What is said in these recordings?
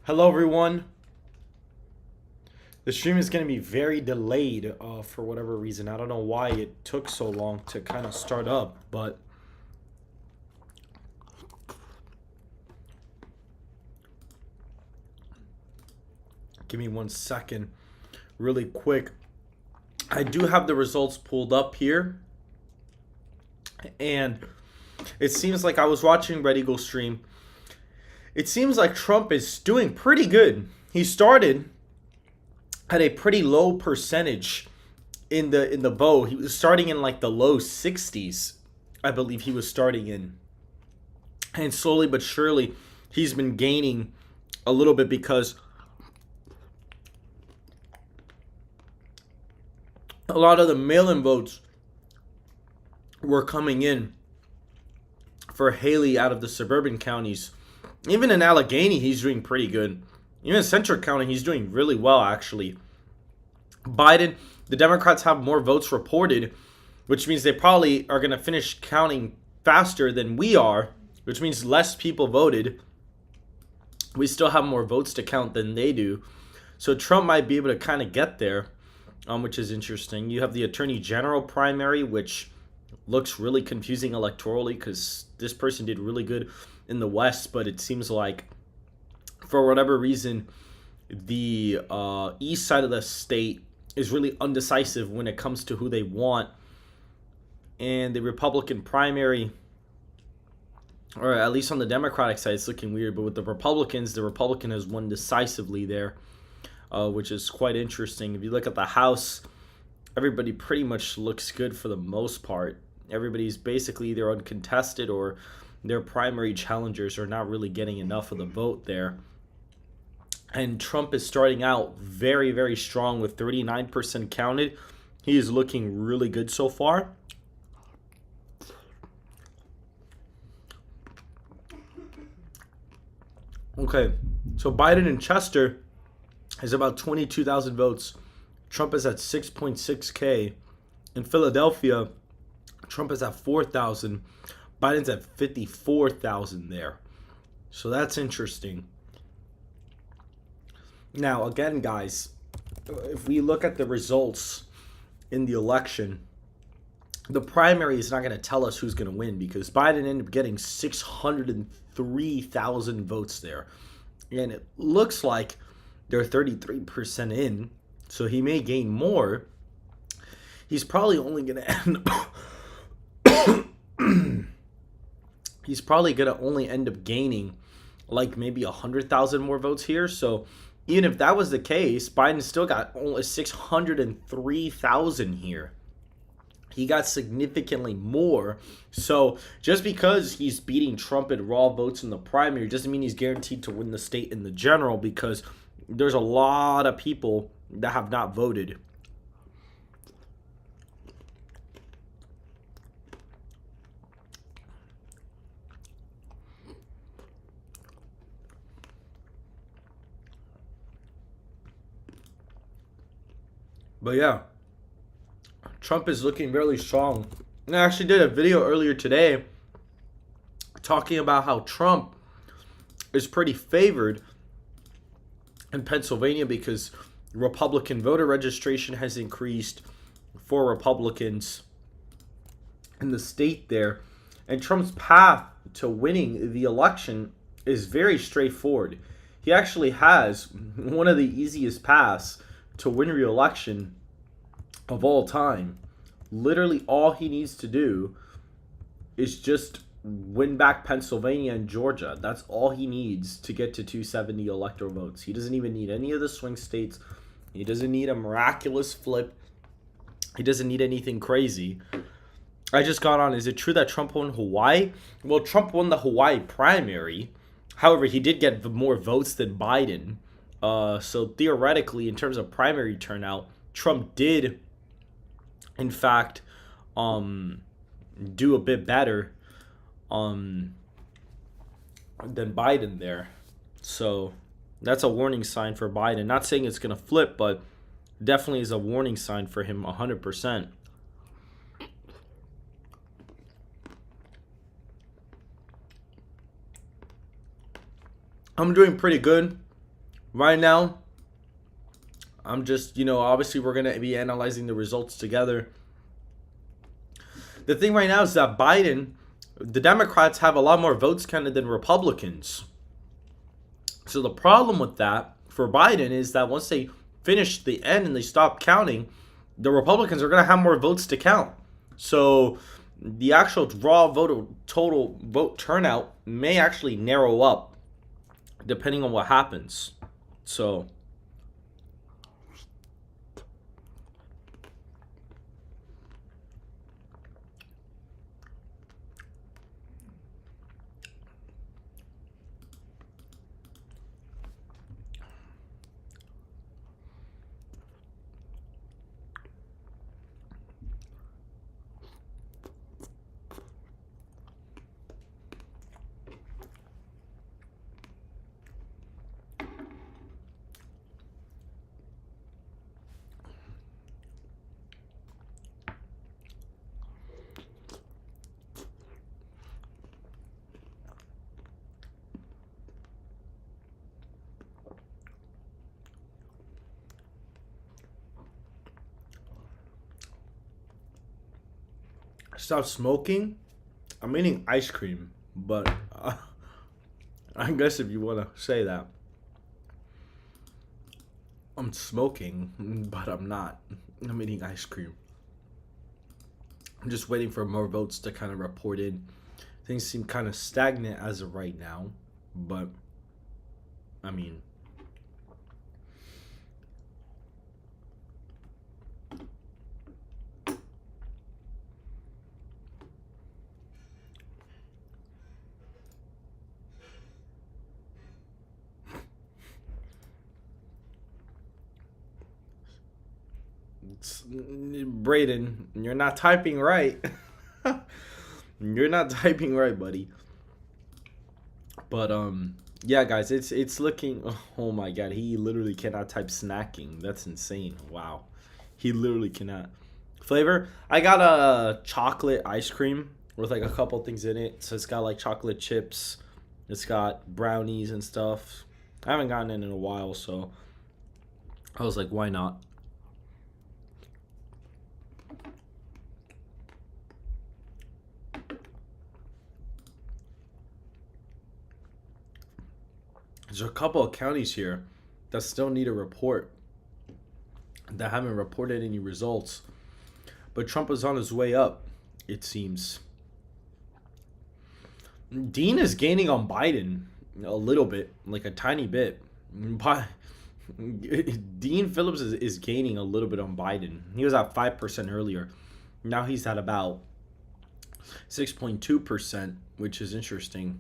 Hello, everyone. The stream is going to be very delayed for whatever reason. I don't know why it took so long to kind of start up, but give me 1 second really quick. I do have the results pulled up here, and it seems like I was watching Red Eagle stream. It seems like Trump is doing pretty good. He started at a pretty low percentage in the vote. He was starting in like the low 60s, I believe he was starting in. And slowly but surely, he's been gaining a little bit because a lot of the mail-in votes were coming in for Haley out of the suburban counties. Even in Allegheny, he's doing pretty good. Even in Central County, he's doing really well, actually. Biden, the Democrats have more votes reported, which means they probably are going to finish counting faster than we are, which means less people voted. We still have more votes to count than they do. So Trump might be able to kind of get there, which is interesting. You have the Attorney General primary, which looks really confusing electorally because this person did really good in the West, but it seems like for whatever reason the east side of the state is really undecisive when it comes to who they want. And the Republican primary, or at least on the Democratic side, it's looking weird, but with the Republicans, the Republican has won decisively there, which is quite interesting. If you look at the House, everybody pretty much looks good for the most part. Everybody's basically either uncontested or their primary challengers are not really getting enough of the vote there. And Trump is starting out very, very strong with 39% counted. He is looking really good so far. Okay, so Biden in Chester is about 22,000 votes. Trump is at 6.6K. In Philadelphia, Trump is at 4,000. Biden's at 54,000 there. So that's interesting. Now, again, guys, if we look at the results in the election, the primary is not going to tell us who's going to win because Biden ended up getting 603,000 votes there. And it looks like they're 33% in, so he may gain more. He's probably only going to end he's probably going to only end up gaining like maybe 100,000 more votes here. So even if that was the case, Biden still got only 603,000 here. He got significantly more. So just because he's beating Trump in raw votes in the primary doesn't mean he's guaranteed to win the state in the general, because there's a lot of people that have not voted. But yeah, Trump is looking really strong. And I actually did a video earlier today talking about how Trump is pretty favored in Pennsylvania because Republican voter registration has increased for Republicans in the state there. And Trump's path to winning the election is very straightforward. He actually has one of the easiest paths to win re-election of all time. Literally all he needs to do is just win back Pennsylvania and Georgia. That's all he needs to get to 270 electoral votes. He doesn't even need any of the swing states. He doesn't need a miraculous flip. He doesn't need anything crazy. I just got on, is it true that Trump won Hawaii? Well, Trump won the Hawaii primary. However, he did get more votes than Biden. So theoretically, in terms of primary turnout, Trump did, in fact, do a bit better than Biden there. So that's a warning sign for Biden. Not saying it's going to flip, but definitely is a warning sign for him 100%. I'm doing pretty good right now. I'm just, obviously we're going to be analyzing the results together. The thing right now is that Biden, the Democrats have a lot more votes counted than Republicans. So the problem with that for Biden is that once they finish the end and they stop counting, the Republicans are going to have more votes to count. So the actual total vote turnout may actually narrow up depending on what happens. So stop smoking. I'm eating ice cream, but I guess if you want to say that. I'm smoking, but I'm not. I'm eating ice cream. I'm just waiting for more votes to kind of report in. Things seem kind of stagnant as of right now, but I mean, Braden, you're not typing right. You're not typing right, buddy. But yeah, guys, it's looking. Oh my god, he literally cannot type snacking. That's insane. Wow, he literally cannot. Flavor? I got a chocolate ice cream with like a couple things in it. So it's got like chocolate chips. It's got brownies and stuff. I haven't gotten it in a while, so I was like, why not? There's a couple of counties here that still need a report that haven't reported any results. But Trump is on his way up, it seems. Dean is gaining on Biden a little bit, like a tiny bit. But Dean Phillips is gaining a little bit on Biden. He was at 5% earlier. Now he's at about 6.2%, which is interesting.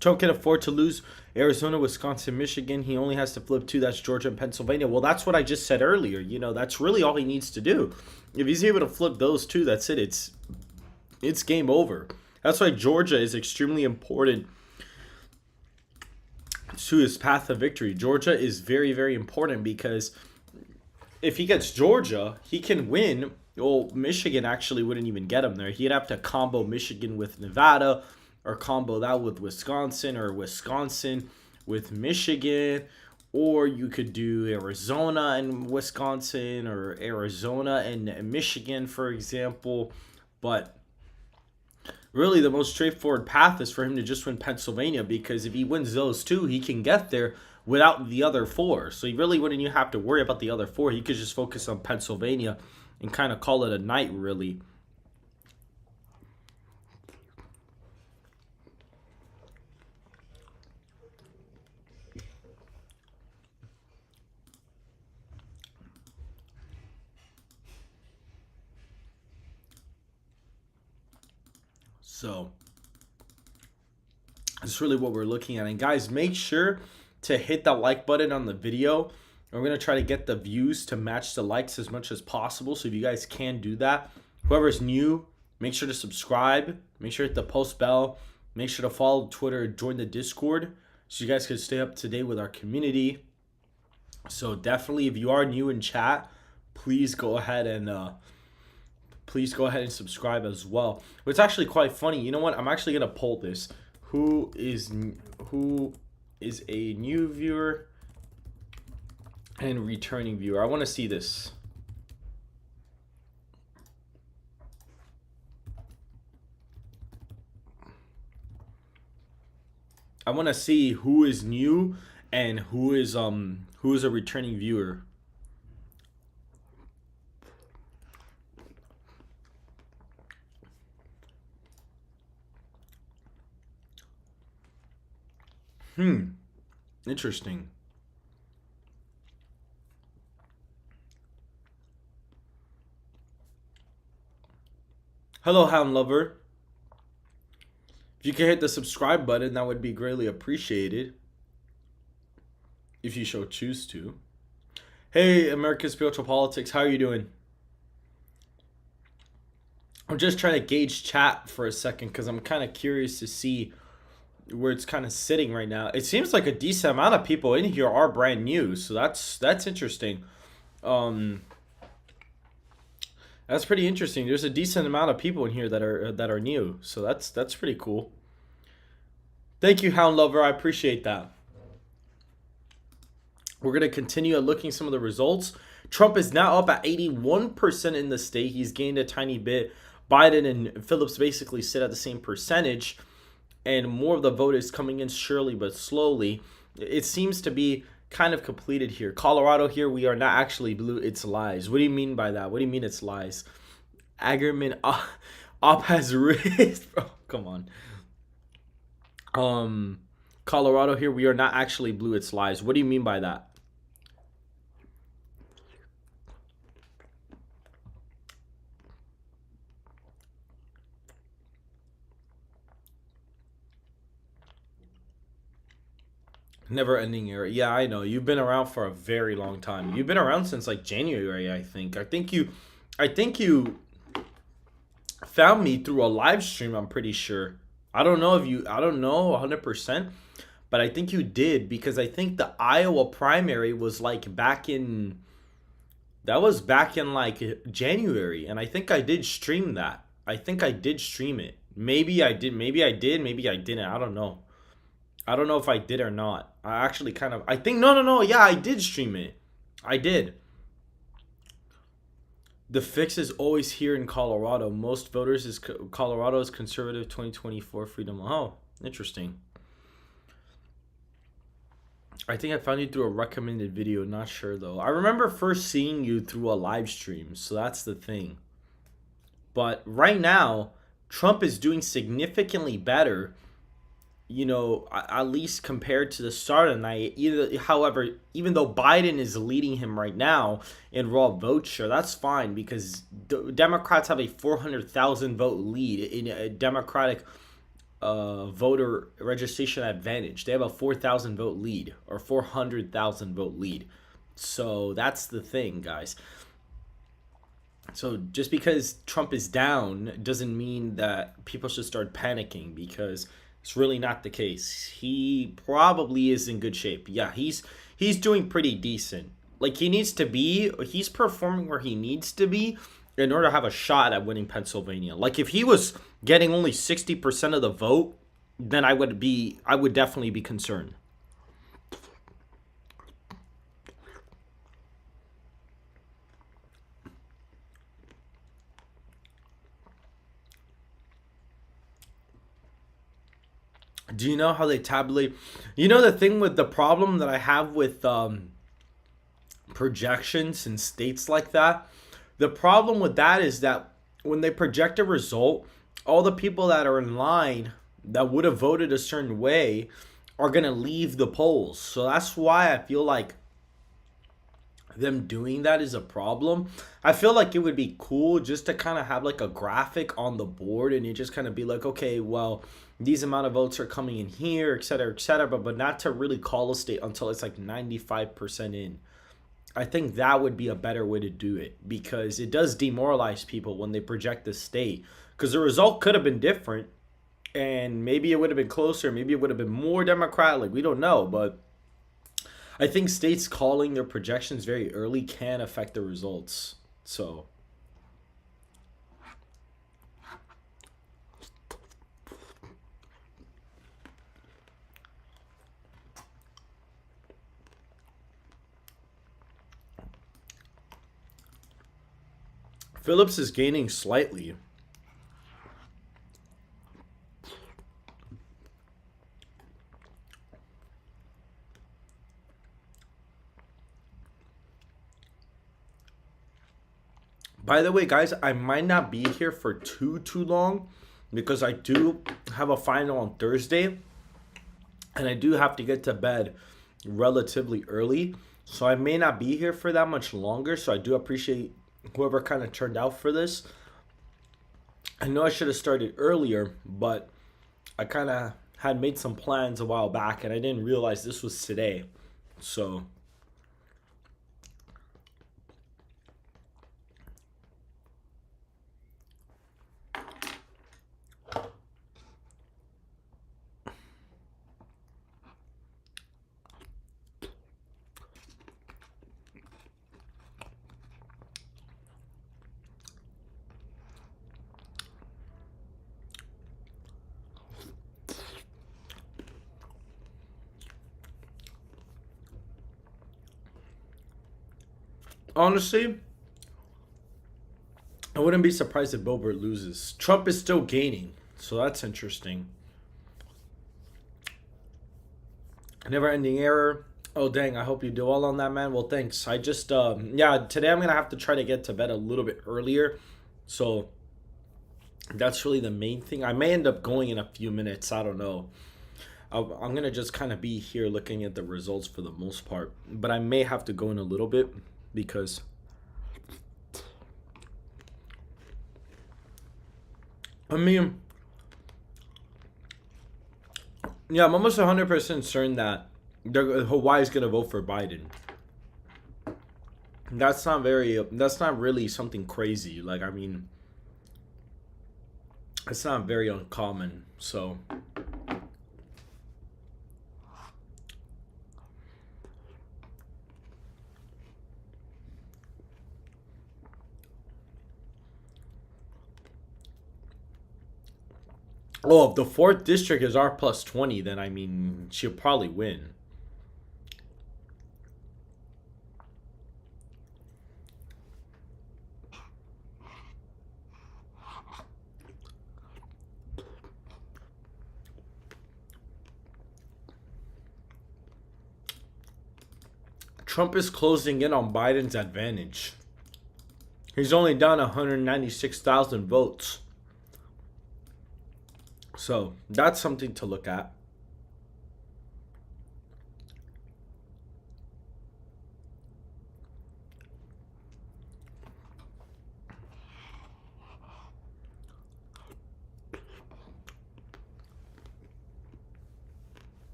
Trump can afford to lose Arizona, Wisconsin, Michigan. He only has to flip two. That's Georgia and Pennsylvania. Well, that's what I just said earlier. That's really all he needs to do. If he's able to flip those two, that's it. It's game over. That's why Georgia is extremely important to his path of victory. Georgia is very, very important because if he gets Georgia, he can win. Well, Michigan actually wouldn't even get him there. He'd have to combo Michigan with Nevada, or combo that with Wisconsin, or Wisconsin with Michigan, or you could do Arizona and Wisconsin, or Arizona and Michigan, for example. But really, the most straightforward path is for him to just win Pennsylvania, because if he wins those two, he can get there without the other four. So he really wouldn't have to worry about the other four. He could just focus on Pennsylvania and kind of call it a night, really. So that's really what we're looking at. And guys, make sure to hit that like button on the video. We're going to try to get the views to match the likes as much as possible. So if you guys can do that, whoever's new, make sure to subscribe. Make sure to hit the post bell. Make sure to follow Twitter, join the Discord, so you guys can stay up to date with our community. So definitely, if you are new in chat, please go ahead and please go ahead and subscribe as well. But it's actually quite funny. You know what? I'm actually gonna poll this. Who is a new viewer and returning viewer? I want to see this. I want to see who is new and who is a returning viewer. Interesting. Hello, Hound Lover. If you can hit the subscribe button, that would be greatly appreciated. If you so choose to. Hey, American Spiritual Politics, how are you doing? I'm just trying to gauge chat for a second because I'm kind of curious to see where it's kind of sitting right now. It seems like a decent amount of people in here are brand new, so that's interesting. That's pretty interesting. There's a decent amount of people in here that are new, so that's pretty cool. Thank you, Hound Lover. I appreciate that. We're going to continue looking some of the results. Trump is now up at 81% in the state. He's gained a tiny bit. Biden and Phillips basically sit at the same percentage, and more of the vote is coming in surely but slowly. It seems to be kind of completed here. Colorado here, we are not actually blue. It's lies. What do you mean by that? What do you mean it's lies? Agerman op has risk. Oh, come on. Colorado here, we are not actually blue. It's lies. What do you mean by that? Never ending era. Yeah, I know. You've been around for a very long time. You've been around since like January, I think. I think you found me through a live stream, I'm pretty sure. I don't know 100%, but I think you did because I think the Iowa primary was like back in like January, and I think I did stream that. I think I did stream it. Maybe I did, maybe I didn't. I don't know. I don't know if I did or not. I actually I think, no. Yeah, I did stream it. I did. The fix is always here in Colorado. Most voters is Colorado's conservative 2024 freedom. Oh, interesting. I think I found you through a recommended video. Not sure though. I remember first seeing you through a live stream. So that's the thing. But right now, Trump is doing significantly better, you know, at least compared to the start of the night. However, even though Biden is leading him right now in raw vote share, that's fine because Democrats have a 400,000 vote lead in a Democratic voter registration advantage. They have a 4,000 vote lead or 400,000 vote lead. So that's the thing, guys. So just because Trump is down doesn't mean that people should start panicking because it's really not the case. He probably is in good shape. Yeah, he's doing pretty decent. Like he needs to be. He's performing where he needs to be in order to have a shot at winning Pennsylvania. Like if he was getting only 60% of the vote, then I would definitely be concerned. Do you know how they tabulate? You know the thing with the problem that I have with projections in states like that? The problem with that is that when they project a result, all the people that are in line that would have voted a certain way are going to leave the polls. So that's why I feel like them doing that is a problem. I feel like it would be cool just to kind of have like a graphic on the board and you just kind of be like, okay, well, these amount of votes are coming in here, et cetera, but not to really call a state until it's like 95% in. I think that would be a better way to do it because it does demoralize people when they project the state because the result could have been different and maybe it would have been closer, maybe it would have been more Democratic, we don't know, but I think states calling their projections very early can affect the results. So Phillips is gaining slightly. By the way, guys, I might not be here for too long because I do have a final on Thursday and I do have to get to bed relatively early. So I may not be here for that much longer. So I do appreciate whoever kind of turned out for this. I know I should have started earlier, but I kind of had made some plans a while back and I didn't realize this was today. So honestly, I wouldn't be surprised if Bobert loses. Trump is still gaining, so that's interesting. Never ending error. Oh dang, I hope you do well on that, man. Well, thanks. I just yeah, today I'm gonna have to try to get to bed a little bit earlier. So that's really the main thing. I may end up going in a few minutes. I don't know. I'm gonna just kind of be here looking at the results for the most part, but I may have to go in a little bit because I mean, yeah, I'm almost 100% certain that Hawaii's gonna vote for Biden. That's not very. That's not really something crazy. Like, I mean, it's not very uncommon. So oh, if the fourth district is R plus 20, then I mean she'll probably win. Trump is closing in on Biden's advantage. He's only down 196,000 votes. So that's something to look at.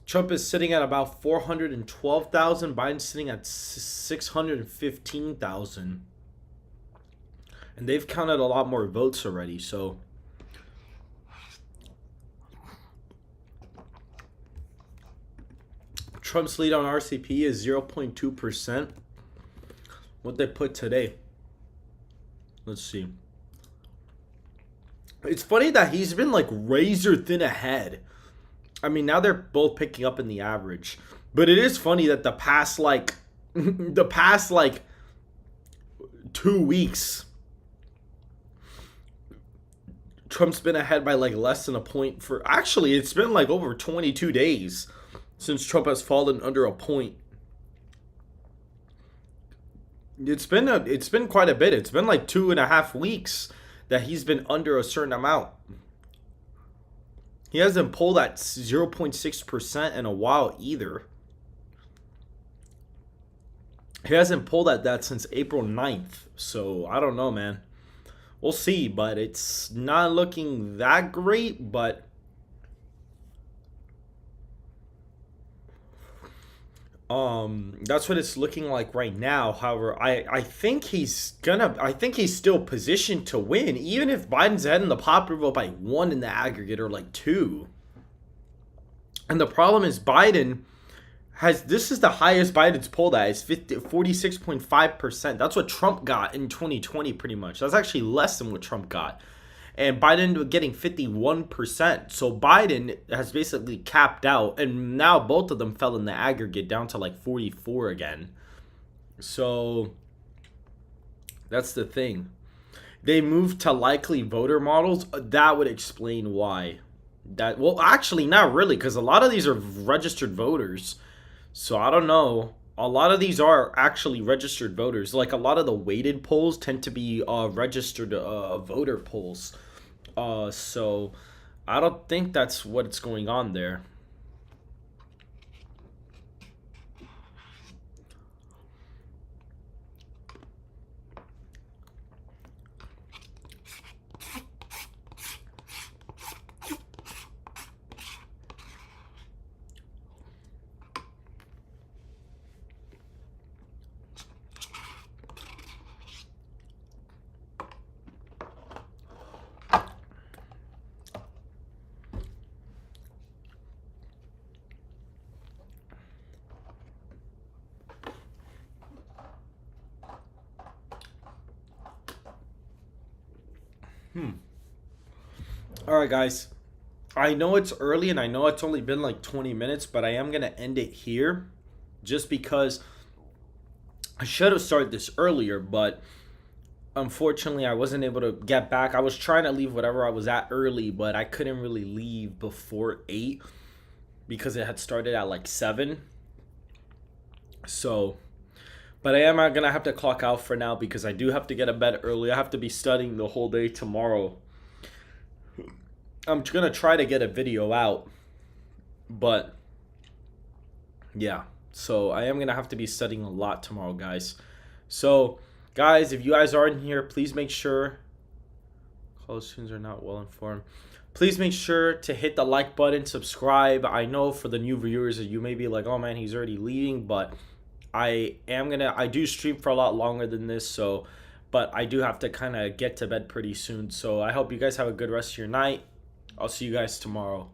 Trump is sitting at about 412,000. Biden's sitting at 615,000. And they've counted a lot more votes already. So Trump's lead on RCP is 0.2%. What they put today. Let's see. It's funny that he's been like razor thin ahead. I mean, now they're both picking up in the average. But it is funny that the past like 2 weeks Trump's been ahead by like less than a point for actually it's been like over 22 days since Trump has fallen under a point. It's been quite a bit. It's been like 2.5 weeks that he's been under a certain amount. He hasn't pulled that 0.6% in a while either. He hasn't pulled at that since April 9th. So, I don't know, man. We'll see, but it's not looking that great, but That's what it's looking like right now. However, I think he's still positioned to win, even if Biden's ahead in the popular vote by one in the aggregate or like two. And the problem is Biden has this is the highest Biden's polled at is 46.5%. That's what Trump got in 2020 pretty much. That's actually less than what Trump got. And Biden getting 51%. So Biden has basically capped out, and now both of them fell in the aggregate down to like 44 again. So that's the thing. They moved to likely voter models. That would explain why. That well, actually, not really, because a lot of these are registered voters. So I don't know. A lot of these are actually registered voters. Like a lot of the weighted polls tend to be registered voter polls. So I don't think that's what's going on there. All right, guys. I know it's early and I know it's only been like 20 minutes, but I am going to end it here just because I should have started this earlier, but unfortunately I wasn't able to get back. I was trying to leave whatever I was at early, but I couldn't really leave before 8 because it had started at like 7. So, but I am going to have to clock out for now because I do have to get to bed early. I have to be studying the whole day tomorrow. I'm going to try to get a video out, but yeah. So I am going to have to be studying a lot tomorrow, guys. So, guys, if you guys are in here, please make sure college students are not well informed. Please make sure to hit the like button, subscribe. I know for the new viewers, you may be like, oh man, he's already leaving, but I do stream for a lot longer than this, so, but I do have to kind of get to bed pretty soon. So I hope you guys have a good rest of your night. I'll see you guys tomorrow.